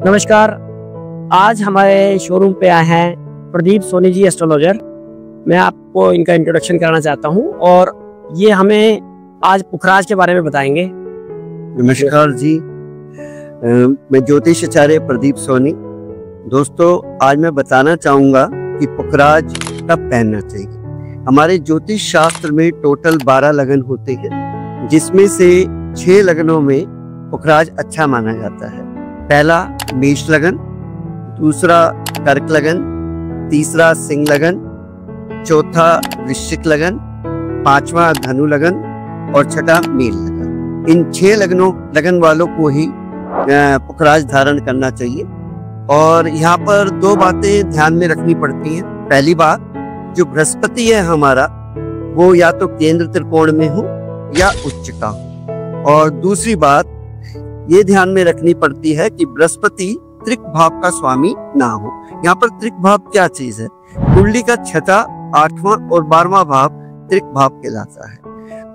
नमस्कार। आज हमारे शोरूम पे आए हैं प्रदीप सोनी जी एस्ट्रोलॉजर। मैं आपको इनका इंट्रोडक्शन कराना चाहता हूं और ये हमें आज पुखराज के बारे में बताएंगे। नमस्कार जी, मैं ज्योतिष आचार्य प्रदीप सोनी। दोस्तों, आज मैं बताना चाहूँगा कि पुखराज कब पहनना चाहिए। हमारे ज्योतिष शास्त्र में टोटल 12 लगन होते हैं, जिसमें से 6 लगनों में पुखराज अच्छा माना जाता है। पहला मेष लगन, दूसरा कर्क लगन, तीसरा सिंह लगन, चौथा वृश्चिक लगन, पांचवा धनु लगन और छठा मीन लगन। इन 6 लगन वालों को ही पुखराज धारण करना चाहिए। और यहाँ पर 2 बातें ध्यान में रखनी पड़ती हैं। पहली बात, जो बृहस्पति है हमारा, वो या तो केंद्र त्रिकोण में हो या उच्च का हो। और दूसरी बात ये ध्यान में रखनी पड़ती है कि बृहस्पति त्रिक भाव का स्वामी ना हो। यहाँ पर त्रिक भाव क्या चीज है? कुंडली का 6वां, 8वां और 12वां भाव त्रिक भाव कहलाता है।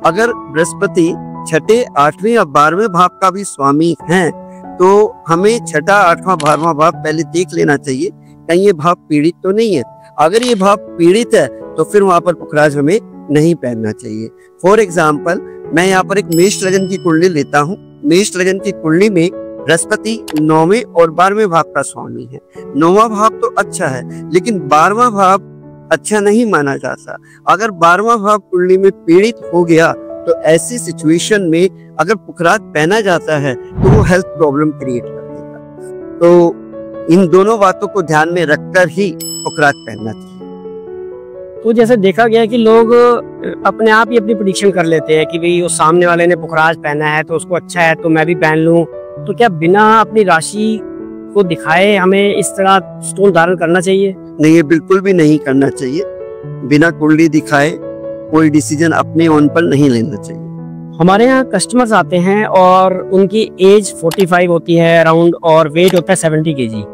अगर बृहस्पति 6, 8वें और 12वें भाव का भी स्वामी है तो हमें 6, 8वां, 12वां भाव पहले देख लेना चाहिए कहीं ये भाव पीड़ित तो नहीं है। अगर ये भाव पीड़ित है तो फिर वहां पर पुखराज हमें नहीं पहनना चाहिए। फॉर एग्जाम्पल, मैं यहाँ पर एक मेष लगन की कुंडली लेता हूँ। मेष लगन की कुंडली में बृहस्पति 9वें और 12वें भाव का स्वामी है। 9वां भाव तो अच्छा है, लेकिन 12वां भाव अच्छा नहीं माना जाता। अगर 12वां भाव कुंडली में पीड़ित हो गया तो ऐसी सिचुएशन में अगर पुखराज पहना जाता है तो वो हेल्थ प्रॉब्लम क्रिएट कर देगा। तो इन दोनों बातों को ध्यान में रखकर ही पुखराज पहनना चाहिए। तो जैसे देखा गया है कि लोग अपने आप ही अपनी प्रेडिक्शन कर लेते हैं कि भाई वो सामने वाले ने पुखराज पहना है तो उसको अच्छा है तो मैं भी पहन लूं। तो क्या बिना अपनी राशि को दिखाए हमें इस तरह स्टोन धारण करना चाहिए? नहीं, ये बिल्कुल भी नहीं करना चाहिए। बिना कुंडली दिखाए कोई डिसीजन अपने ओन पर नहीं लेना चाहिए। हमारे यहाँ कस्टमर्स आते हैं और उनकी एज 45 होती है अराउंड और वेट होता है 70 kg,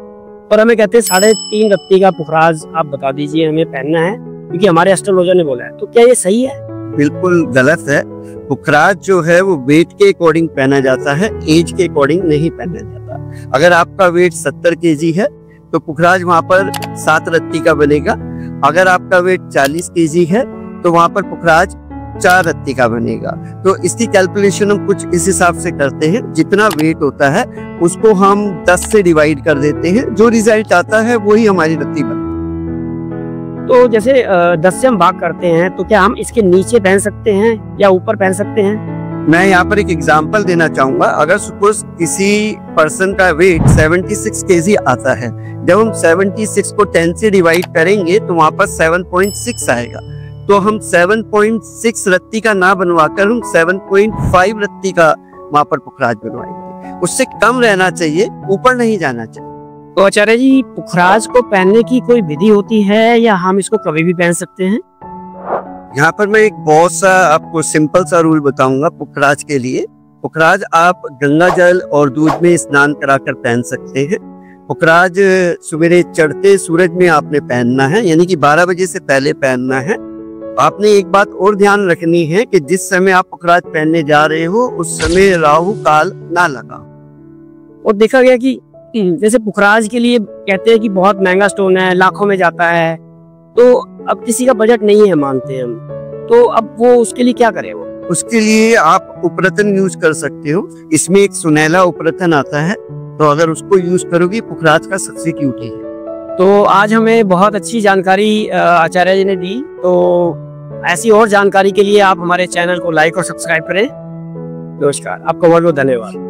और हमें कहते हैं 3.5 रत्ती का पुखराज आप बता दीजिए, हमें पहनना है क्योंकि हमारे एस्ट्रोलॉजर ने बोला है। तो क्या ये सही है? बिल्कुल गलत है। पुखराज जो है वो वेट के अकॉर्डिंग पहना जाता है, एज के अकॉर्डिंग नहीं पहना जाता। अगर आपका वेट 70 kg है तो पुखराज वहां पर 7 रत्ती का बनेगा। अगर आपका वेट 40 kg है तो वहां पर पुखराज 4 रत्ती का बनेगा। तो इसकी कैलकुलेशन हम कुछ इस हिसाब से करते हैं, जितना वेट होता है उसको हम 10 से डिवाइड कर देते हैं, जो रिजल्ट आता है वही हमारी रत्ती बनती है। तो जैसे 10 से हम भाग करते हैं तो क्या हम इसके नीचे पहन सकते हैं या ऊपर पहन सकते हैं? मैं यहाँ पर एक एग्जांपल देना चाहूंगा। अगर सपोज किसी पर्सन का वेट 76 kg आता है, जब हम 76 को 10 से डिवाइड करेंगे तो वहां पर 7.6 आएगा। तो हम 7.6 रत्ती का ना बनवाकर हम 7.5 रत्ती का वहां पर पुखराज बनवाएंगे। उससे कम रहना चाहिए, ऊपर नहीं जाना चाहिए। तो आचार्य जी, पुखराज को पहनने की कोई विधि होती है या हम इसको कभी भी पहन सकते हैं? यहाँ पर मैं एक बहुत सा आपको सिंपल सा रूल बताऊंगा पुखराज के लिए। पुखराज आप गंगा जल और दूध में स्नान कराकर पहन सकते हैं। पुखराज सवेरे चढ़ते सूरज में आपने पहनना है, यानी कि 12 बजे से पहले पहनना है। आपने एक बात और ध्यान रखनी है कि जिस समय आप पुखराज पहनने जा रहे हो उस समय राहु काल ना लगा। और देखा गया कि जैसे पुखराज के लिए कहते हैं कि बहुत महंगा स्टोन है, लाखों में जाता है, तो अब किसी का बजट नहीं है मानते हैं हम, तो अब वो उसके लिए क्या करें? वो उसके लिए आप उपरतन यूज कर सकते हो। इसमें एक सुनहला उपरतन आता है, तो अगर उसको यूज करोगे पुखराज का सक्सेस क्यूटी है। तो आज हमें बहुत अच्छी जानकारी आचार्य जी ने दी। तो ऐसी और जानकारी के लिए आप हमारे चैनल को लाइक और सब्सक्राइब करें। नमस्कार, आपका बहुत बहुत धन्यवाद।